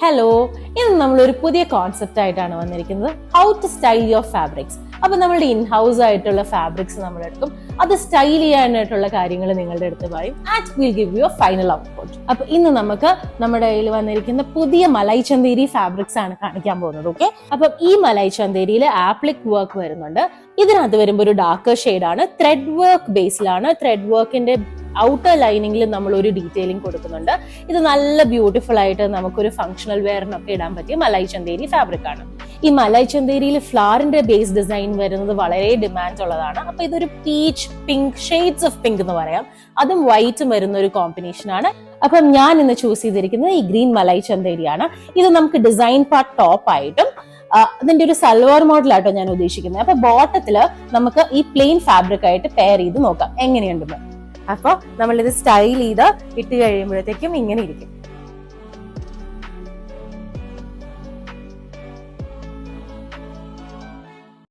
Hello, ഇന്ന് നമ്മളൊരു പുതിയ കോൺസെപ്റ്റ് ആയിട്ടാണ് വന്നിരിക്കുന്നത്. How to style your fabrics. അപ്പൊ നമ്മളുടെ ഇൻഹൗസ് ആയിട്ടുള്ള ഫാബ്രിക്സ് നമ്മൾ എടുക്കും, അത് സ്റ്റൈൽ ചെയ്യാനായിട്ടുള്ള കാര്യങ്ങൾ നിങ്ങളുടെ അടുത്ത് പറയും and will give you A final output. അപ്പൊ ഇന്ന് നമുക്ക് നമ്മുടെ കയ്യിൽ വന്നിരിക്കുന്ന പുതിയ മലൈ ചന്തേരി ഫാബ്രിക്സ് ആണ് കാണിക്കാൻ പോകുന്നത്. ഓക്കെ, അപ്പൊ ഈ മലൈ ചന്തേരിയിൽ ആപ്ലിക് വർക്ക് വരുന്നുണ്ട്. ഇതിനകത്ത് വരുമ്പോൾ ഒരു ഡാർക്കർ ഷെയ്ഡാണ്, ത്രെഡ് വർക്ക് ബേസിലാണ്. ത്രെഡ് വർക്കിന്റെ ഔട്ടർ ലൈനിങ്ങിൽ നമ്മൾ ഒരു ഡീറ്റെയിലിംഗ് കൊടുക്കുന്നുണ്ട്. ഇത് നല്ല ബ്യൂട്ടിഫുൾ ആയിട്ട് നമുക്കൊരു ഫംഗ്ഷണൽ വെയറിനൊക്കെ ഇടാൻ പറ്റിയ മലൈ ചന്തേരി ഫാബ്രിക് ആണ്. ഈ മലൈ ചന്തേരിയിൽ ഫ്ലവറിന്റെ ബേസ് ഡിസൈൻ വരുന്നത് വളരെ ഡിമാൻഡ് ഉള്ളതാണ്. അപ്പൊ ഇതൊരു peach pink, shades of pink എന്ന് പറയാം, അതും വൈറ്റും വരുന്ന ഒരു കോമ്പിനേഷൻ ആണ്. അപ്പം ഞാൻ ഇന്ന് ചൂസ് ചെയ്തിരിക്കുന്നത് ഈ ഗ്രീൻ മലൈ ചന്തേരിയാണ്. ഇത് നമുക്ക് ഡിസൈൻ പാർട്ട് ടോപ്പ് ആയിട്ടും അതിന്റെ ഒരു സൽവാർ മോഡലായിട്ടോ ഞാൻ ഉദ്ദേശിക്കുന്നത്. അപ്പൊ ബോട്ടത്തില് നമുക്ക് ഈ പ്ലെയിൻ ഫാബ്രിക് ആയിട്ട് പെയർ ചെയ്ത് നോക്കാം എങ്ങനെയുണ്ടെന്ന്. അപ്പൊ നമ്മളിത് സ്റ്റൈൽ ചെയ്ത് ഇട്ട് കഴിയുമ്പോഴത്തേക്കും ഇങ്ങനെ ഇരിക്കും.